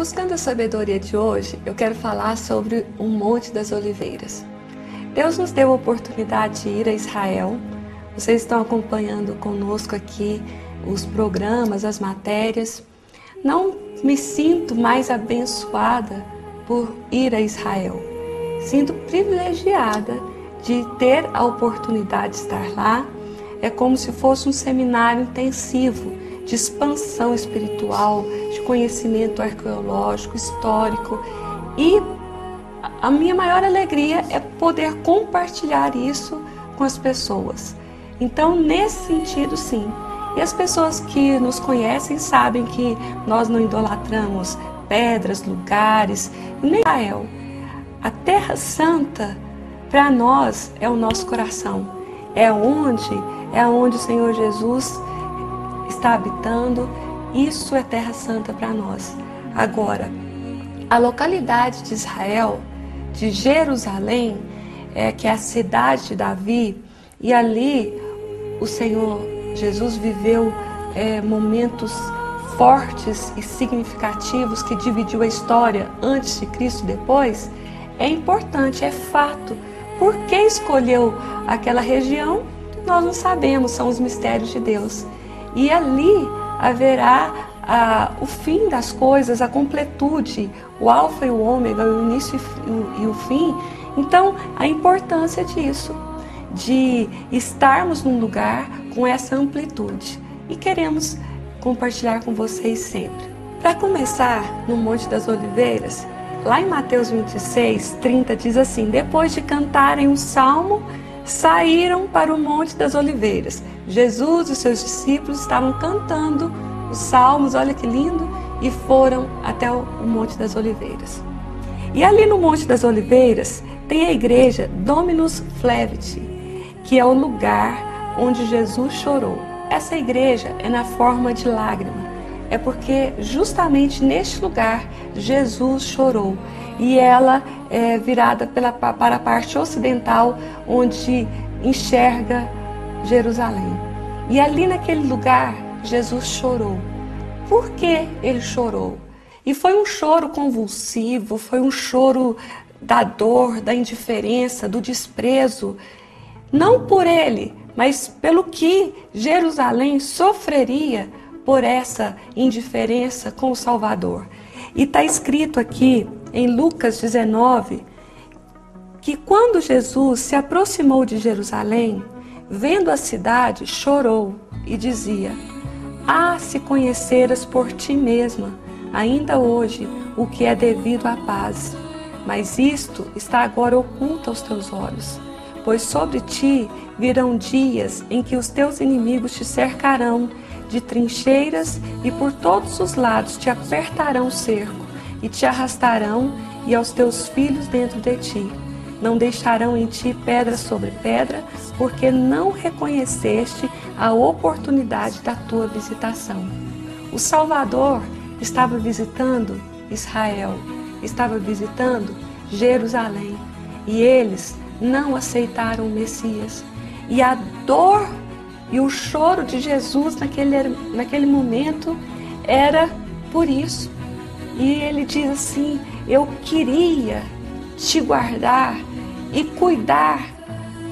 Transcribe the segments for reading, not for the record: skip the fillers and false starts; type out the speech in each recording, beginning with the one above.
Buscando a Sabedoria de hoje, eu quero falar sobre o Monte das Oliveiras. Deus nos deu a oportunidade de ir a Israel. Vocês estão acompanhando conosco aqui os programas, as matérias. Não me sinto mais abençoada por ir a Israel. Sinto privilegiada de ter a oportunidade de estar lá. É como se fosse um seminário intensivo de expansão espiritual, de conhecimento arqueológico, histórico. E a minha maior alegria é poder compartilhar isso com as pessoas. Então, nesse sentido, sim. E as pessoas que nos conhecem sabem que nós não idolatramos pedras, lugares, nem Israel. A Terra Santa, para nós, é o nosso coração. É onde o Senhor Jesus está habitando. Isso é Terra Santa para nós. Agora, a localidade de Israel, de Jerusalém, que é a cidade de Davi, e ali o Senhor Jesus viveu momentos fortes e significativos que dividiu a história antes de Cristo e depois. É importante, é fato. Por que escolheu aquela região? Nós não sabemos, são os mistérios de Deus. E ali haverá o fim das coisas, a completude, o alfa e o ômega, o início e o fim. Então, a importância disso, de estarmos num lugar com essa amplitude. E queremos compartilhar com vocês sempre. Para começar, no Monte das Oliveiras, lá em Mateus 26, 30, diz assim: depois de cantarem um salmo, saíram para o Monte das Oliveiras. Jesus e seus discípulos estavam cantando os salmos, olha que lindo, e foram até o Monte das Oliveiras. E ali no Monte das Oliveiras tem a igreja Dominus Flevit, que é o lugar onde Jesus chorou. Essa igreja é na forma de lágrima. É porque justamente neste lugar Jesus chorou. E ela é virada para a parte ocidental, onde enxerga Jerusalém. E ali naquele lugar Jesus chorou. Por que ele chorou? E foi um choro convulsivo, foi um choro da dor, da indiferença, do desprezo. Não por ele, mas pelo que Jerusalém sofreria por essa indiferença com o Salvador. E está escrito aqui em Lucas 19, que quando Jesus se aproximou de Jerusalém, vendo a cidade, chorou e dizia: ah, se conheceras por ti mesma, ainda hoje, o que é devido à paz. Mas isto está agora oculto aos teus olhos, pois sobre ti virão dias em que os teus inimigos te cercarão de trincheiras e por todos os lados te apertarão o cerco e te arrastarão e aos teus filhos dentro de ti. Não deixarão em ti pedra sobre pedra, porque não reconheceste a oportunidade da tua visitação. O Salvador estava visitando Israel, estava visitando Jerusalém, e eles não aceitaram o Messias. E a dor e o choro de Jesus naquele momento era por isso. E ele diz assim: eu queria te guardar e cuidar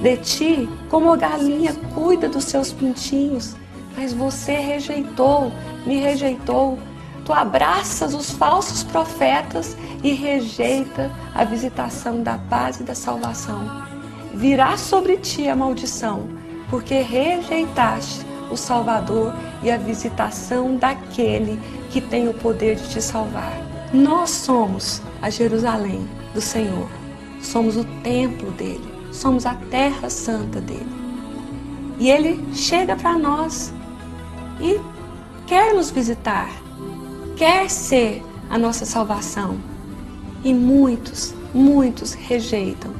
de ti como a galinha cuida dos seus pintinhos, mas você rejeitou, me rejeitou. Tu abraças os falsos profetas e rejeita a visitação da paz e da salvação. Virá sobre ti a maldição, porque rejeitaste o Salvador e a visitação daquele que tem o poder de te salvar. Nós somos a Jerusalém do Senhor, somos o templo dele, somos a terra santa dele. E ele chega para nós e quer nos visitar, quer ser a nossa salvação. E muitos rejeitam.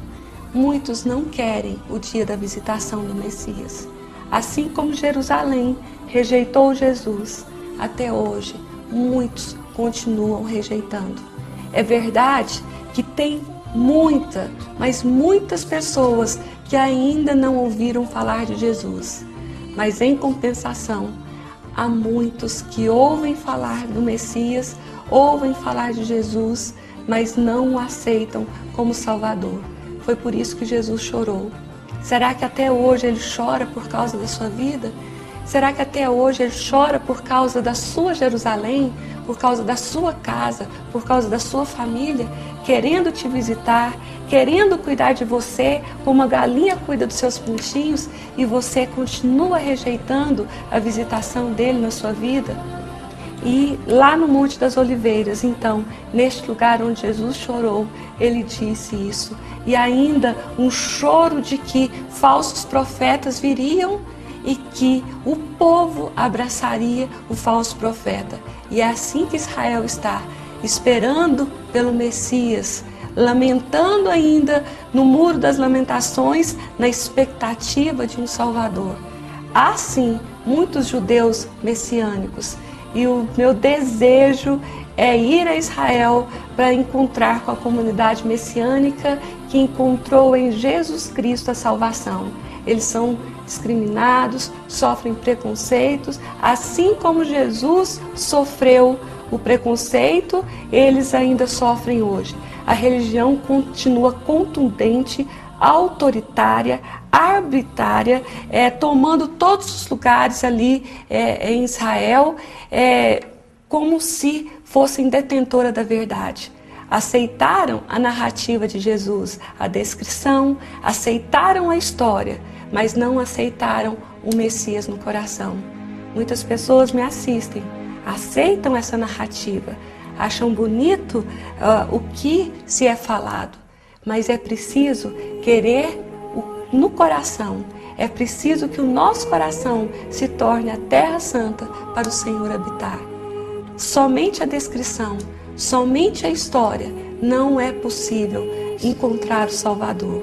Muitos não querem o dia da visitação do Messias. Assim como Jerusalém rejeitou Jesus, até hoje muitos continuam rejeitando. É verdade que tem muitas pessoas que ainda não ouviram falar de Jesus. Mas em compensação, há muitos que ouvem falar do Messias, ouvem falar de Jesus, mas não o aceitam como Salvador. Foi por isso que Jesus chorou. Será que até hoje Ele chora por causa da sua vida? Será que até hoje Ele chora por causa da sua Jerusalém, por causa da sua casa, por causa da sua família, querendo te visitar, querendo cuidar de você, como a galinha cuida dos seus pintinhos, e você continua rejeitando a visitação dele na sua vida? E lá no Monte das Oliveiras, então, neste lugar onde Jesus chorou, Ele disse isso. E ainda um choro de que falsos profetas viriam e que o povo abraçaria o falso profeta. E é assim que Israel está, esperando pelo Messias, lamentando ainda no Muro das Lamentações, na expectativa de um Salvador. Há sim muitos judeus messiânicos, e o meu desejo é ir a Israel para encontrar com a comunidade messiânica que encontrou em Jesus Cristo a salvação. Eles são discriminados, sofrem preconceitos, assim como Jesus sofreu o preconceito, eles ainda sofrem hoje. A religião continua contundente, autoritária, arbitrária, tomando todos os lugares ali em Israel, como se fossem detentora da verdade. Aceitaram a narrativa de Jesus, a descrição, aceitaram a história, mas não aceitaram o Messias no coração. Muitas pessoas me assistem, aceitam essa narrativa, acham bonito o que se é falado, mas é preciso querer no coração, é preciso que o nosso coração se torne a terra santa para o Senhor habitar. Somente a descrição, somente a história, não é possível encontrar o Salvador.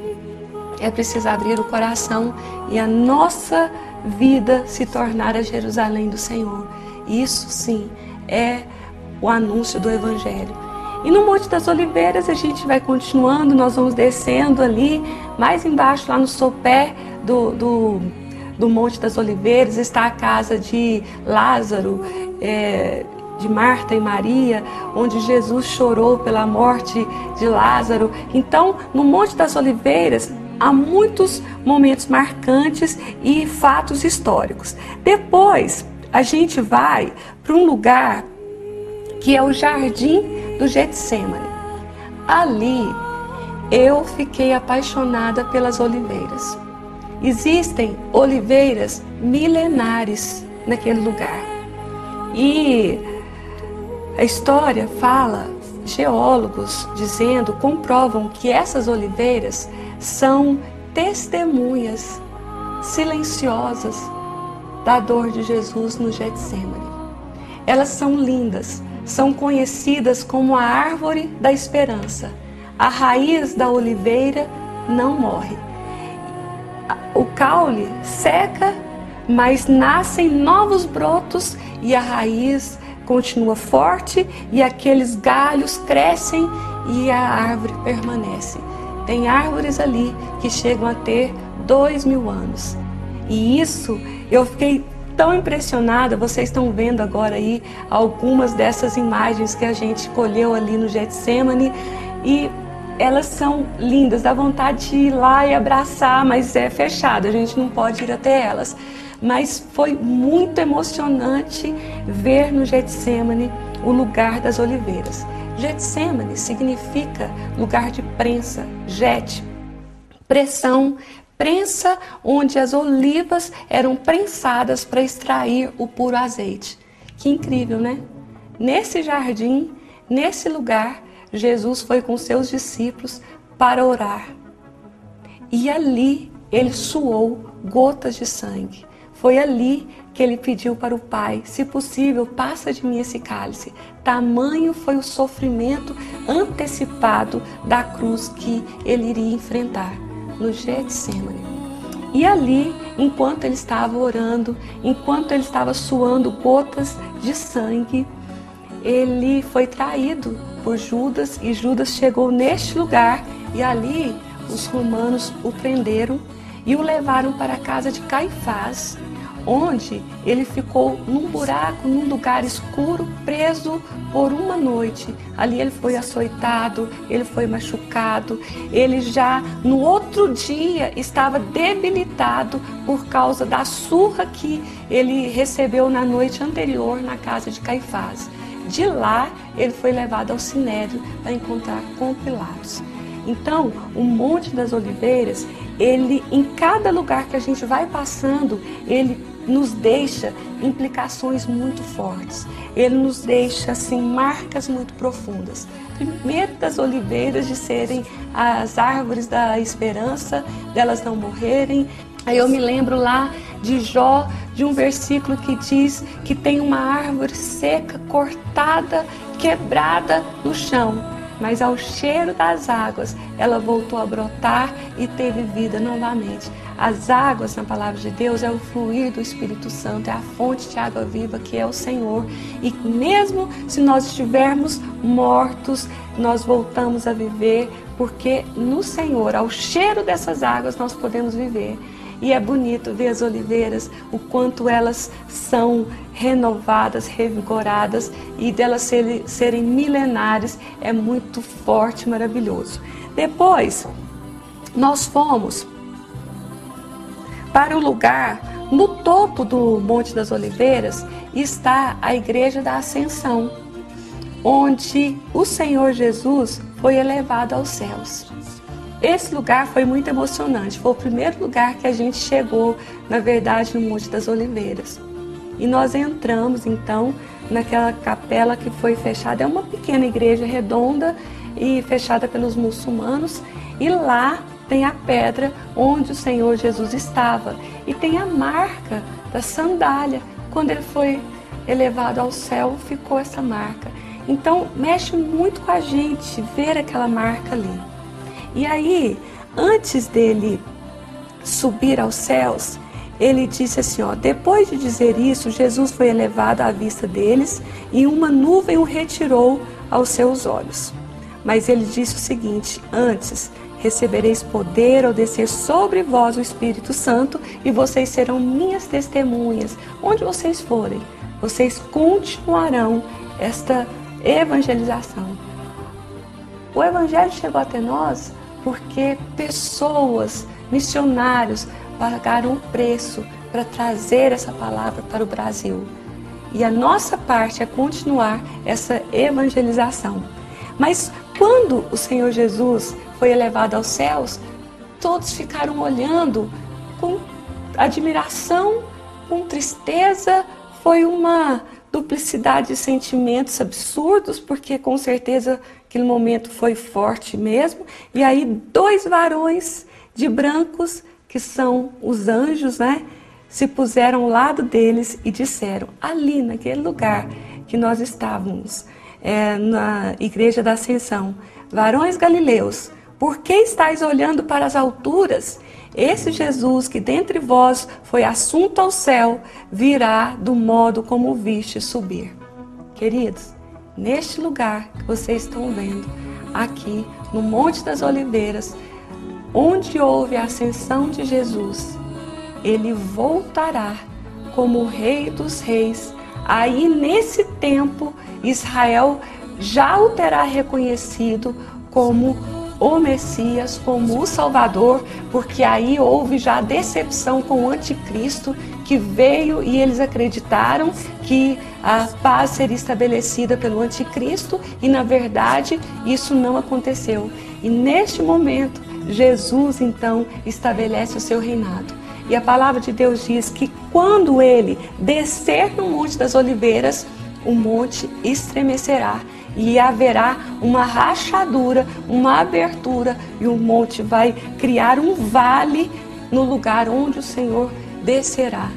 É preciso abrir o coração e a nossa vida se tornar a Jerusalém do Senhor. Isso sim é o anúncio do Evangelho. E no Monte das Oliveiras a gente vai continuando, nós vamos descendo ali, mais embaixo, lá no sopé do Monte das Oliveiras, está a casa de Lázaro, de Marta e Maria, onde Jesus chorou pela morte de Lázaro. Então, no Monte das Oliveiras, há muitos momentos marcantes e fatos históricos. Depois, a gente vai para um lugar que é o Jardim do Getsemane. Ali, eu fiquei apaixonada pelas oliveiras. Existem oliveiras milenares naquele lugar. E a história fala, geólogos comprovam que essas oliveiras são testemunhas silenciosas da dor de Jesus no Getsemane. Elas são lindas, são conhecidas como a árvore da esperança. A raiz da oliveira não morre. O caule seca, mas nascem novos brotos e a raiz continua forte e aqueles galhos crescem e a árvore permanece. Tem árvores ali que chegam a ter 2000 anos. E isso, eu fiquei tão impressionada. Vocês estão vendo agora aí algumas dessas imagens que a gente colheu ali no Getsemane. E elas são lindas, dá vontade de ir lá e abraçar, mas é fechado, a gente não pode ir até elas. Mas foi muito emocionante ver no Getsemane o lugar das oliveiras. Getsemane significa lugar de prensa, jet, pressão, prensa onde as olivas eram prensadas para extrair o puro azeite. Que incrível, né? Nesse jardim, nesse lugar, Jesus foi com seus discípulos para orar. E ali ele suou gotas de sangue. Foi ali que ele pediu para o Pai, se possível, passa de mim esse cálice. Tamanho foi o sofrimento antecipado da cruz que ele iria enfrentar no Getsemane. E ali, enquanto ele estava orando, enquanto ele estava suando gotas de sangue, ele foi traído por Judas e Judas chegou neste lugar e ali os romanos o prenderam e o levaram para a casa de Caifás, onde ele ficou num buraco, num lugar escuro, preso por uma noite. Ali ele foi açoitado, ele foi machucado, ele já no outro dia estava debilitado por causa da surra que ele recebeu na noite anterior na casa de Caifás. De lá ele foi levado ao Sinédrio para encontrar com Pilatos. Então, o Monte das Oliveiras, ele, em cada lugar que a gente vai passando, ele nos deixa implicações muito fortes. Ele nos deixa, assim, marcas muito profundas. Primeiro das oliveiras de serem as árvores da esperança, delas não morrerem. Aí eu me lembro lá de Jó, de um versículo que diz que tem uma árvore seca, cortada, quebrada no chão. Mas ao cheiro das águas, ela voltou a brotar e teve vida novamente. As águas, na palavra de Deus, é o fluir do Espírito Santo, é a fonte de água viva que é o Senhor. E mesmo se nós estivermos mortos, nós voltamos a viver, porque no Senhor, ao cheiro dessas águas, nós podemos viver. E é bonito ver as oliveiras, o quanto elas são renovadas, revigoradas, e delas serem milenares, é muito forte, maravilhoso. Depois, nós fomos para o lugar, no topo do Monte das Oliveiras, está a Igreja da Ascensão, onde o Senhor Jesus foi elevado aos céus. Esse lugar foi muito emocionante, foi o primeiro lugar que a gente chegou, na verdade, no Monte das Oliveiras. E nós entramos, então, naquela capela que foi fechada, é uma pequena igreja redonda e fechada pelos muçulmanos, e lá tem a pedra onde o Senhor Jesus estava, e tem a marca da sandália. Quando ele foi elevado ao céu, ficou essa marca. Então, mexe muito com a gente ver aquela marca ali. E aí, antes dele subir aos céus, ele disse assim, ó, depois de dizer isso, Jesus foi elevado à vista deles e uma nuvem o retirou aos seus olhos. Mas ele disse o seguinte, antes, recebereis poder ao descer sobre vós o Espírito Santo e vocês serão minhas testemunhas. Onde vocês forem, vocês continuarão esta evangelização. O Evangelho chegou até nós porque pessoas, missionários, pagaram o preço para trazer essa palavra para o Brasil. E a nossa parte é continuar essa evangelização. Mas quando o Senhor Jesus foi elevado aos céus, todos ficaram olhando com admiração, com tristeza. Foi uma duplicidade de sentimentos absurdos, porque com certeza aquele momento foi forte mesmo. E aí 2 varões de brancos, que são os anjos, né, se puseram ao lado deles e disseram, ali naquele lugar que nós estávamos, na Igreja da Ascensão, varões galileus, por que estáis olhando para as alturas? Esse Jesus que dentre vós foi assunto ao céu, virá do modo como o viste subir. Queridos, neste lugar que vocês estão vendo, aqui no Monte das Oliveiras, onde houve a ascensão de Jesus, ele voltará como o Rei dos Reis. Aí nesse tempo, Israel já o terá reconhecido como o Messias, como o Salvador, porque aí houve já a decepção com o anticristo que veio e eles acreditaram que a paz seria estabelecida pelo anticristo e na verdade isso não aconteceu. E neste momento Jesus então estabelece o seu reinado. E a palavra de Deus diz que quando ele descer no Monte das Oliveiras, o monte estremecerá. E haverá uma rachadura, uma abertura, e o monte vai criar um vale no lugar onde o Senhor descerá.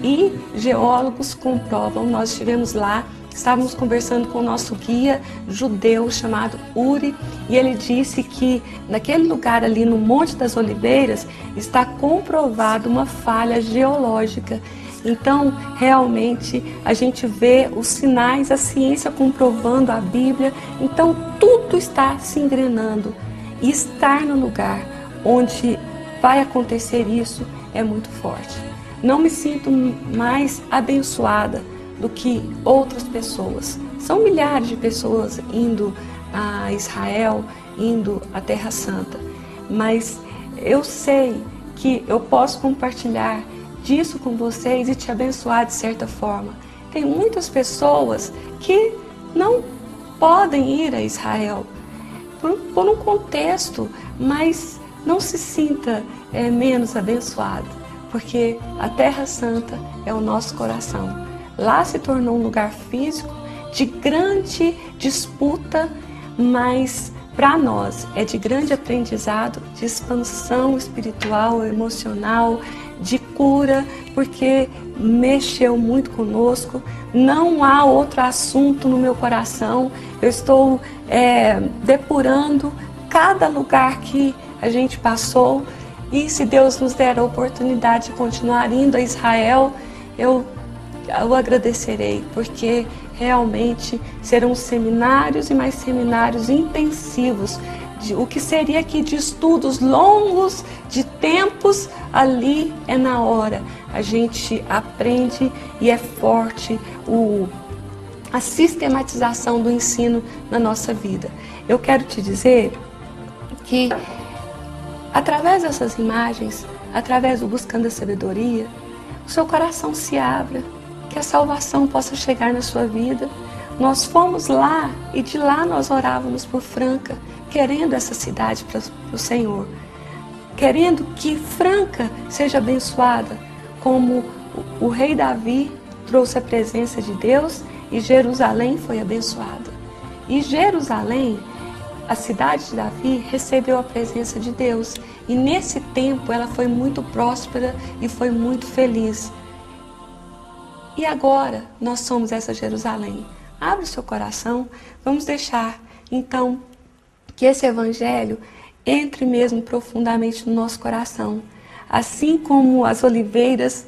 E geólogos comprovam, nós estivemos lá, estávamos conversando com o nosso guia judeu chamado Uri, e ele disse que naquele lugar ali no Monte das Oliveiras está comprovada uma falha geológica. Então, realmente, a gente vê os sinais, a ciência comprovando a Bíblia. Então, tudo está se engrenando. E estar no lugar onde vai acontecer isso é muito forte. não me sinto mais abençoada do que outras pessoas. São milhares de pessoas indo a Israel, indo à Terra Santa, mas eu sei que eu posso compartilhar disso com vocês e te abençoar de certa forma. Tem muitas pessoas que não podem ir a Israel por um contexto, mas não se sinta menos abençoado, porque a Terra Santa é o nosso coração. Lá se tornou um lugar físico de grande disputa, mas para nós é de grande aprendizado, de expansão espiritual, emocional, de cura, porque mexeu muito conosco. Não há outro assunto no meu coração. Eu estou depurando cada lugar que a gente passou, e se Deus nos der a oportunidade de continuar indo a Israel, eu agradecerei, porque realmente serão seminários e mais seminários intensivos, o que seria aqui de estudos longos, de tempos, ali é na hora. A gente aprende e é forte a sistematização do ensino na nossa vida. Eu quero te dizer que através dessas imagens, através do Buscando a Sabedoria, o seu coração se abra, que a salvação possa chegar na sua vida. Nós fomos lá e de lá nós orávamos por Franca, querendo essa cidade para o Senhor, querendo que Franca seja abençoada, como o rei Davi trouxe a presença de Deus e Jerusalém foi abençoada. E Jerusalém, a cidade de Davi, recebeu a presença de Deus, e nesse tempo ela foi muito próspera e foi muito feliz. E agora nós somos essa Jerusalém. Abre o seu coração, vamos deixar então que esse evangelho entre mesmo profundamente no nosso coração. Assim como as oliveiras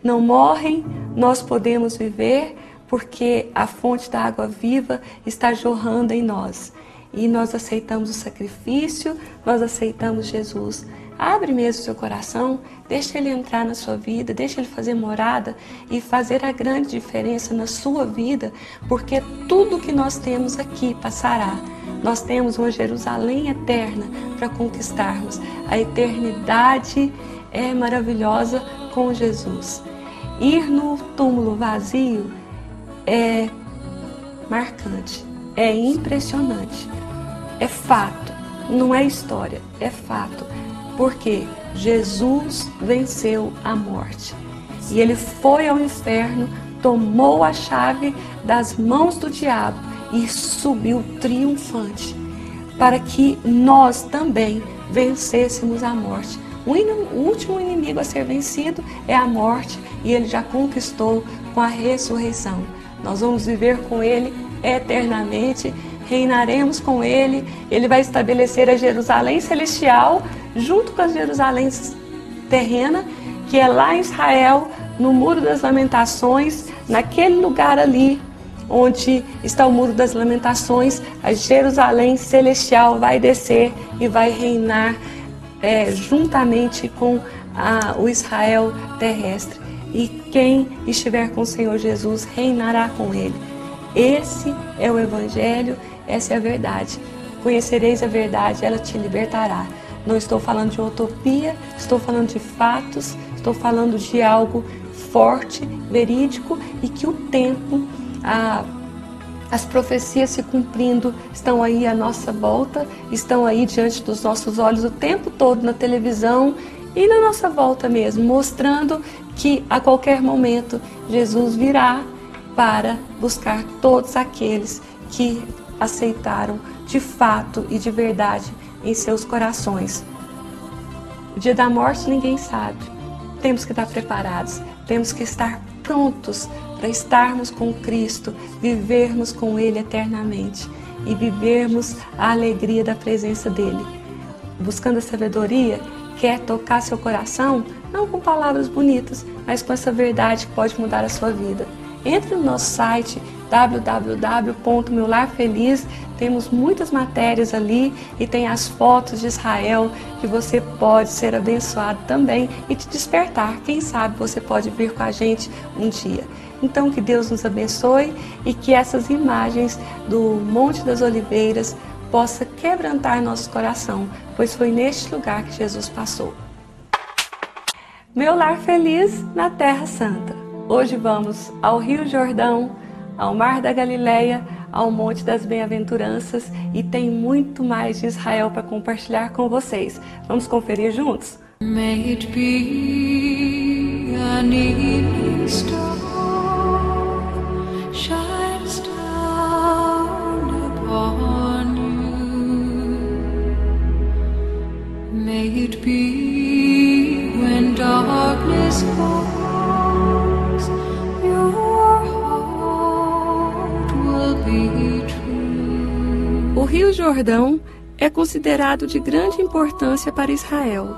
não morrem, nós podemos viver, porque a fonte da água viva está jorrando em nós. E nós aceitamos o sacrifício, nós aceitamos Jesus. Abre mesmo o seu coração, deixa Ele entrar na sua vida, deixa Ele fazer morada e fazer a grande diferença na sua vida, porque tudo que nós temos aqui passará. Nós temos uma Jerusalém eterna para conquistarmos. A eternidade é maravilhosa com Jesus. Ir no túmulo vazio é marcante, é impressionante, é fato, não é história, é fato. Porque Jesus venceu a morte. E Ele foi ao inferno, tomou a chave das mãos do diabo e subiu triunfante, para que nós também vencêssemos a morte. O último inimigo a ser vencido é a morte, e Ele já conquistou com a ressurreição. Nós vamos viver com Ele eternamente, reinaremos com Ele. Ele vai estabelecer a Jerusalém celestial junto com a Jerusalém terrena, que é lá em Israel, no Muro das Lamentações, naquele lugar ali onde está o Muro das Lamentações. A Jerusalém celestial vai descer e vai reinar juntamente com o Israel terrestre. E quem estiver com o Senhor Jesus reinará com Ele. Esse é o Evangelho, essa é a verdade. Conhecereis a verdade, ela te libertará. Não estou falando de utopia, estou falando de fatos, estou falando de algo forte, verídico, e que o tempo, as profecias se cumprindo, estão aí à nossa volta, estão aí diante dos nossos olhos o tempo todo na televisão e na nossa volta mesmo, mostrando que a qualquer momento Jesus virá para buscar todos aqueles que aceitaram de fato e de verdade em seus corações. O dia da morte ninguém sabe. Temos que estar preparados, temos que estar prontos para estarmos com Cristo, vivermos com Ele eternamente e vivermos a alegria da presença dEle. Buscando a sabedoria, quer tocar seu coração, não com palavras bonitas, mas com essa verdade que pode mudar a sua vida. Entre no nosso site www.meularfeliz. Temos muitas matérias ali e tem as fotos de Israel que você pode ser abençoado também e te despertar. Quem sabe você pode vir com a gente um dia. Então que Deus nos abençoe e que essas imagens do Monte das Oliveiras possa quebrantar nosso coração, pois foi neste lugar que Jesus passou. Meu lar feliz na Terra Santa. Hoje vamos ao Rio Jordão, ao Mar da Galileia, ao Monte das Bem-aventuranças e tem muito mais de Israel para compartilhar com vocês. Vamos conferir juntos? May it be an evening star shines down upon you. May it be when darkness falls, your heart will be true. O Rio Jordão é considerado de grande importância para Israel,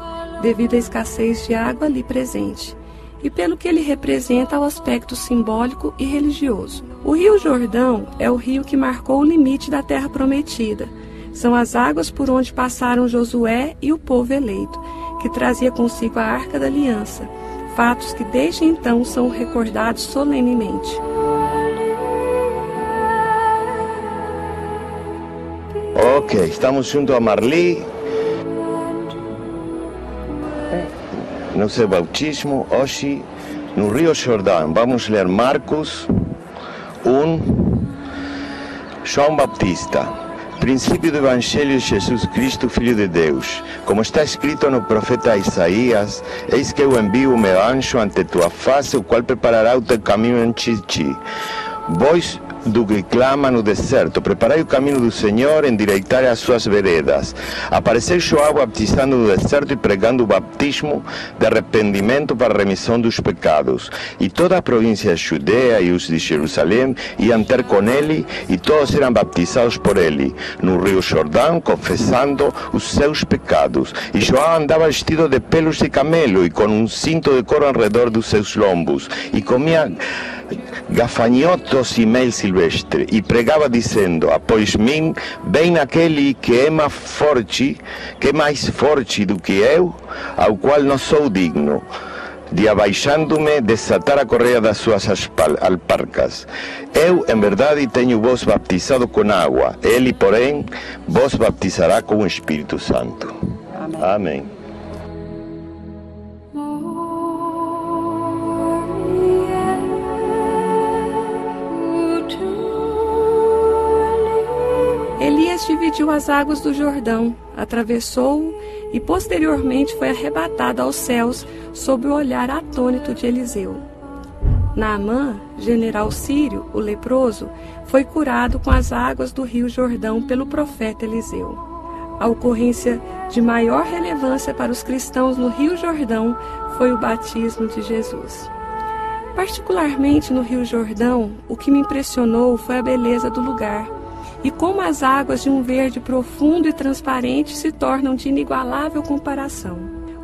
devido à escassez de água ali presente, e pelo que ele representa ao aspecto simbólico e religioso. O Rio Jordão é o rio que marcou o limite da Terra Prometida. São as águas por onde passaram Josué e o povo eleito, que trazia consigo a Arca da Aliança, fatos que desde então são recordados solenemente. Ok, estamos junto a Marli no seu bautismo hoje no Rio Jordão. Vamos ler Marcos 1, João Baptista. Princípio do Evangelho de Jesus Cristo, Filho de Deus. Como está escrito no profeta Isaías: eis que eu envio o meu anjo ante tua face, o qual preparará o teu caminho em ti. Vós do que clama no deserto, preparai o caminho do Senhor, endireitai as suas veredas. Apareceu João batizando no deserto e pregando o baptismo de arrependimento para a remissão dos pecados. E toda a província de Judeia e os de Jerusalém iam ter com ele, e todos eram baptizados por ele, no Rio Jordão, confessando os seus pecados. E João andava vestido de pelos de camelo e com um cinto de couro ao redor dos seus lombos, e comia gafanhotos e mel silvestre, e pregava dizendo: após mim vem aquele que é mais forte do que eu, ao qual não sou digno de, abaixando-me, desatar a correia das suas alparcas. Eu, em verdade, tenho vos batizado com água, ele, porém, vos batizará com o Espírito Santo. Amém. Amém. Elias dividiu as águas do Jordão, atravessou-o e posteriormente foi arrebatado aos céus sob o olhar atônito de Eliseu. Naamã, general sírio, o leproso, foi curado com as águas do Rio Jordão pelo profeta Eliseu. A ocorrência de maior relevância para os cristãos no Rio Jordão foi o batismo de Jesus. Particularmente no Rio Jordão, o que me impressionou foi a beleza do lugar, e como as águas de um verde profundo e transparente se tornam de inigualável comparação.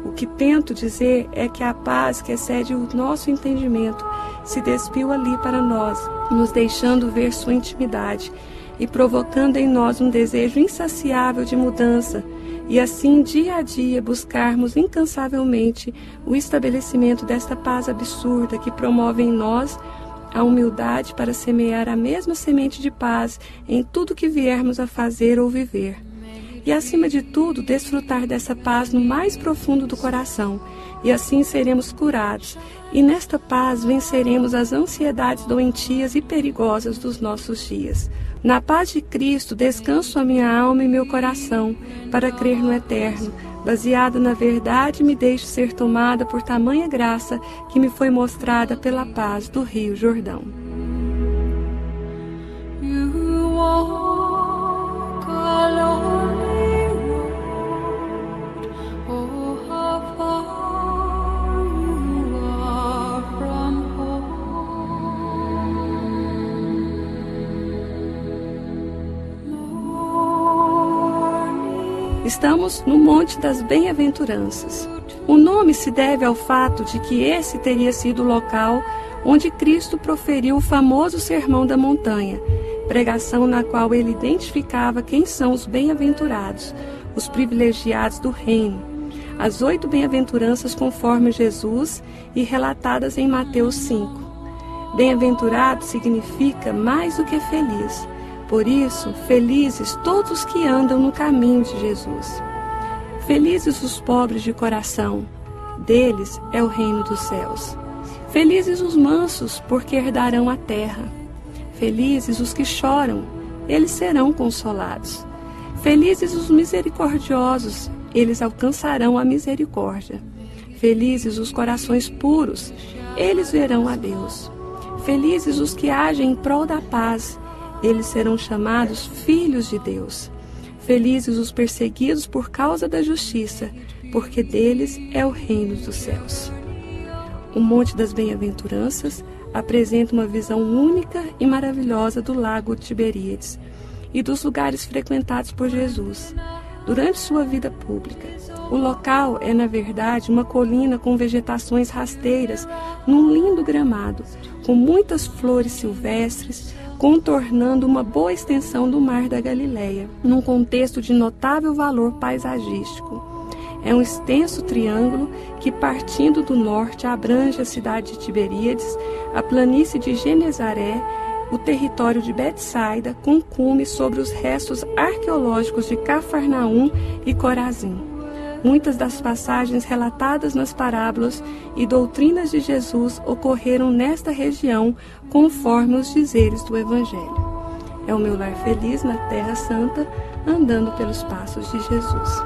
O que tento dizer é que a paz que excede o nosso entendimento se despiu ali para nós, nos deixando ver sua intimidade e provocando em nós um desejo insaciável de mudança, e assim dia a dia buscarmos incansavelmente o estabelecimento desta paz absurda que promove em nós a humildade para semear a mesma semente de paz em tudo que viermos a fazer ou viver. E, acima de tudo, desfrutar dessa paz no mais profundo do coração, e assim seremos curados, e nesta paz venceremos as ansiedades doentias e perigosas dos nossos dias. Na paz de Cristo descanso a minha alma e meu coração, para crer no eterno. Baseada na verdade, me deixo ser tomada por tamanha graça que me foi mostrada pela paz do Rio Jordão. You walk a lonely road, oh, how far you are from home. Estamos no Monte das Bem-aventuranças. O nome se deve ao fato de que esse teria sido o local onde Cristo proferiu o famoso Sermão da Montanha, pregação na qual ele identificava quem são os bem-aventurados, os privilegiados do reino, as 8 bem-aventuranças conforme Jesus e relatadas em Mateus 5. Bem-aventurado significa mais do que feliz. Por isso, felizes todos os que andam no caminho de Jesus. Felizes os pobres de coração, deles é o reino dos céus. Felizes os mansos, porque herdarão a terra. Felizes os que choram, eles serão consolados. Felizes os misericordiosos, eles alcançarão a misericórdia. Felizes os corações puros, eles verão a Deus. Felizes os que agem em prol da paz, eles serão chamados filhos de Deus. Felizes os perseguidos por causa da justiça, porque deles é o reino dos céus. O Monte das Bem-aventuranças apresenta uma visão única e maravilhosa do lago Tiberíades e dos lugares frequentados por Jesus durante sua vida pública. O local é, na verdade, uma colina com vegetações rasteiras num lindo gramado, com muitas flores silvestres, contornando uma boa extensão do Mar da Galileia, num contexto de notável valor paisagístico. É um extenso triângulo que, partindo do norte, abrange a cidade de Tiberíades, a planície de Genezaré, o território de Betsaida, com cume sobre os restos arqueológicos de Cafarnaum e Corazim. Muitas das passagens relatadas nas parábolas e doutrinas de Jesus ocorreram nesta região, conforme os dizeres do Evangelho. É o meu lar feliz na Terra Santa, andando pelos passos de Jesus.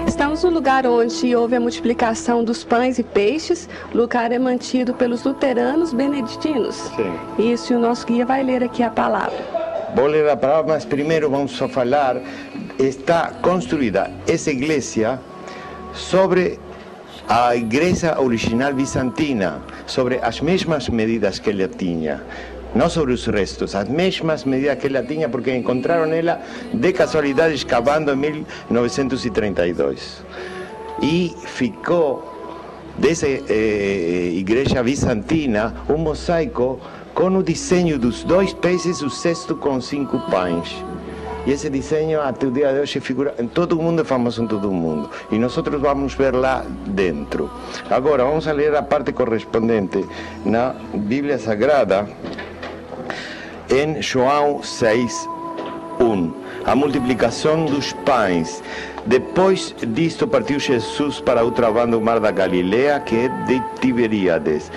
Estamos no lugar onde houve a multiplicação dos pães e peixes. O lugar é mantido pelos luteranos beneditinos. Sim. Isso, e o nosso guia vai ler aqui a palavra. Vou ler a palavra, mas primeiro vamos a falar. Está construída essa igreja sobre a igreja original bizantina, sobre as mesmas medidas que ela tinha. Não sobre os restos, as mesmas medidas que ela tinha, porque encontraram ela de casualidade escavando em 1932. E ficou dessa igreja bizantina um mosaico com o desenho dos 2 peixes e o cesto com 5 pães. E esse desenho até o dia de hoje figura em todo o mundo, é famoso em todo o mundo. E nós vamos ver lá dentro. Agora vamos a ler a parte correspondente na Bíblia Sagrada, em João 6:1, a multiplicação dos pães. Depois disto partiu Jesus para outra banda do mar da Galileia, que é de Tiberíades.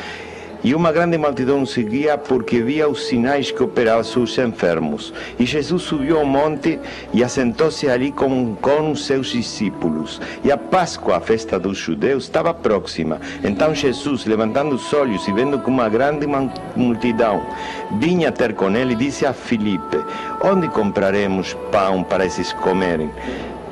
E uma grande multidão seguia porque via os sinais que operavam os enfermos. E Jesus subiu ao monte e assentou-se ali com os seus discípulos. E a Páscoa, a festa dos judeus, estava próxima. Então Jesus, levantando os olhos e vendo que uma grande multidão vinha ter com ele, disse a Filipe: onde compraremos pão para esses comerem?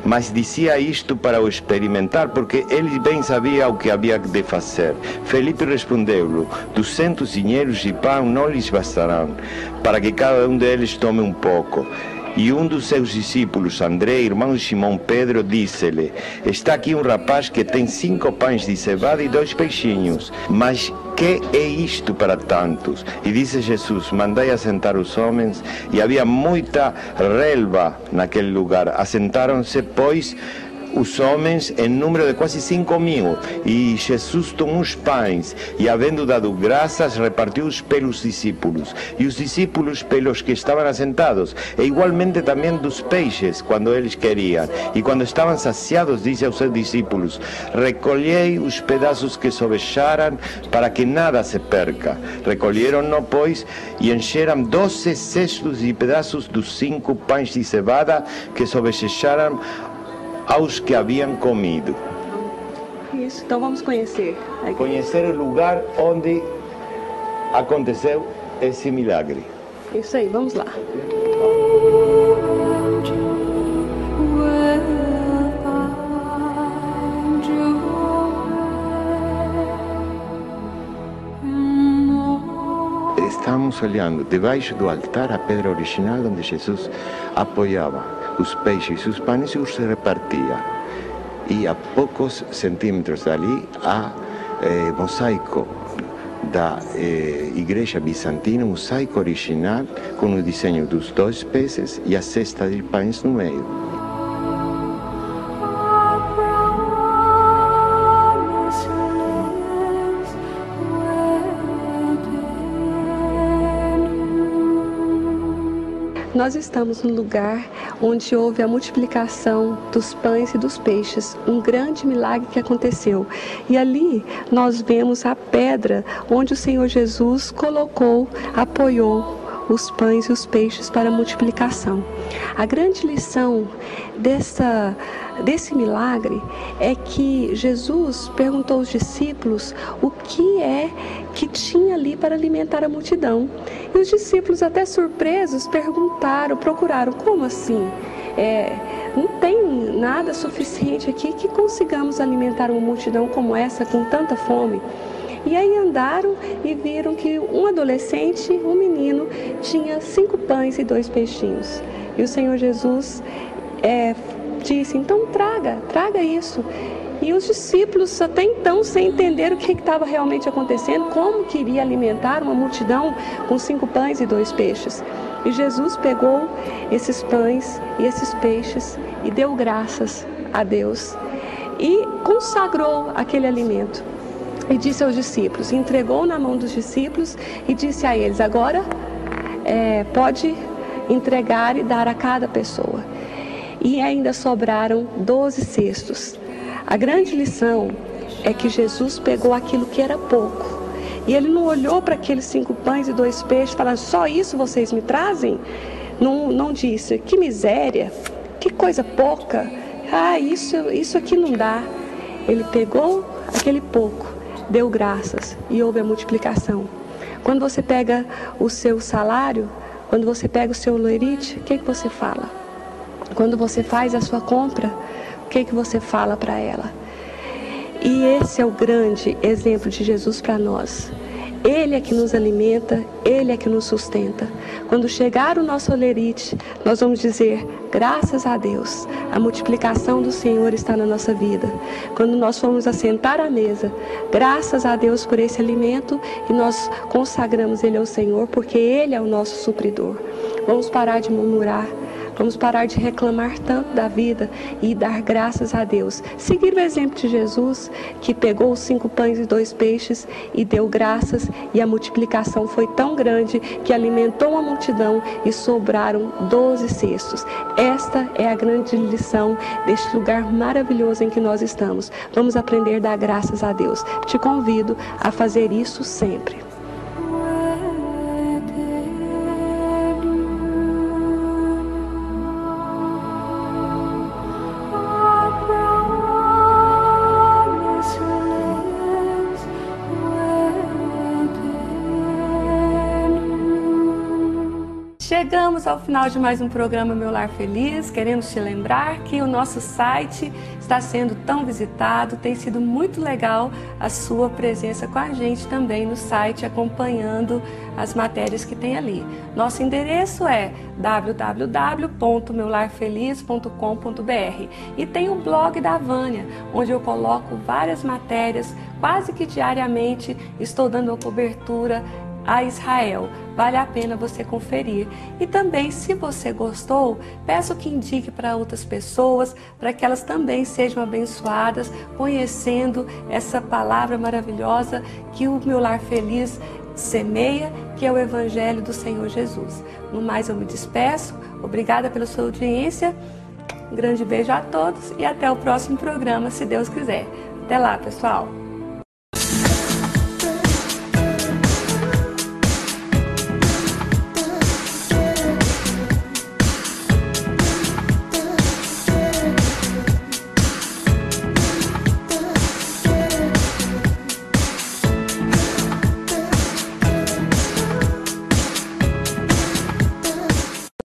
Mas dizia isto para o experimentar, porque ele bem sabia o que havia de fazer. Felipe respondeu-lhe: 200 dinheiros de pão não lhes bastarão, para que cada um deles tome um pouco. E um dos seus discípulos, André, irmão de Simão Pedro, disse-lhe: está aqui um rapaz que tem 5 pães de cevada e 2 peixinhos, mas que é isto para tantos? E disse Jesus: mandai assentar os homens. E havia muita relva naquele lugar. Assentaram-se, pois, os homens em número de quase 5.000. E Jesus tomou os pães e, havendo dado graças, repartiu-os pelos discípulos. E os discípulos pelos que estavam assentados. E igualmente também dos peixes, quando eles queriam. E quando estavam saciados, disse aos seus discípulos: recolhei os pedaços que sobejaram, para que nada se perca. Recolheram-no, pois, e encheram 12 cestos de pedaços dos 5 pães de cevada que sobejaram aos que haviam comido. Isso, então vamos conhecer. Conhecer o lugar onde aconteceu esse milagre. Isso aí, vamos lá. estamos olhando debaixo do altar a pedra original onde Jesus apoiava os peixes e os pães e os repartia. E a poucos centímetros dali há mosaico da igreja bizantina, um mosaico original com o desenho dos 2 peces e a cesta de pães no meio. Nós estamos no lugar onde houve a multiplicação dos pães e dos peixes, um grande milagre que aconteceu. E ali nós vemos a pedra onde o Senhor Jesus colocou, apoiou os pães e os peixes para a multiplicação. A grande lição desse milagre é que Jesus perguntou aos discípulos o que é que tinha ali para alimentar a multidão. E os discípulos, até surpresos, procuraram, como assim? Não tem nada suficiente aqui que consigamos alimentar uma multidão como essa, com tanta fome. E aí andaram e viram que um adolescente, um menino, tinha 5 pães e 2 peixinhos. E o Senhor Jesus disse, então traga isso. E os discípulos até então, sem entender o que estava realmente acontecendo, como queria alimentar uma multidão com 5 pães e 2 peixes. E Jesus pegou esses pães e esses peixes e deu graças a Deus e consagrou aquele alimento. E disse aos discípulos, entregou na mão dos discípulos e disse a eles, agora pode entregar e dar a cada pessoa. E ainda sobraram 12 cestos. A grande lição é que Jesus pegou aquilo que era pouco. E ele não olhou para aqueles 5 pães e 2 peixes falando, só isso vocês me trazem? Não disse, que miséria, que coisa pouca, isso aqui não dá. Ele pegou aquele pouco, deu graças e houve a multiplicação. Quando você pega o seu salário, quando você pega o seu lerite, o que você fala? Quando você faz a sua compra, o que você fala para ela? E esse é o grande exemplo de Jesus para nós. Ele é que nos alimenta, Ele é que nos sustenta. Quando chegar o nosso olerite, nós vamos dizer, graças a Deus, a multiplicação do Senhor está na nossa vida. Quando nós formos assentar à mesa, graças a Deus por esse alimento, e nós consagramos Ele ao Senhor, porque Ele é o nosso supridor. Vamos parar de murmurar. Vamos parar de reclamar tanto da vida e dar graças a Deus. Seguir o exemplo de Jesus, que pegou os 5 pães e 2 peixes e deu graças, e a multiplicação foi tão grande que alimentou uma multidão e sobraram 12 cestos. Esta é a grande lição deste lugar maravilhoso em que nós estamos. Vamos aprender a dar graças a Deus. Te convido a fazer isso sempre. Chegamos ao final de mais um programa Meu Lar Feliz. Queremos te lembrar que o nosso site está sendo tão visitado, tem sido muito legal a sua presença com a gente também no site, acompanhando as matérias que tem ali. Nosso endereço é www.meularfeliz.com.br e tem o blog da Vânia, onde eu coloco várias matérias, quase que diariamente estou dando a cobertura a Israel. Vale a pena você conferir. E também, se você gostou, peço que indique para outras pessoas, para que elas também sejam abençoadas, conhecendo essa palavra maravilhosa que o Meu Lar Feliz semeia, que é o Evangelho do Senhor Jesus. No mais, eu me despeço. Obrigada pela sua audiência. Um grande beijo a todos e até o próximo programa, se Deus quiser. Até lá, pessoal!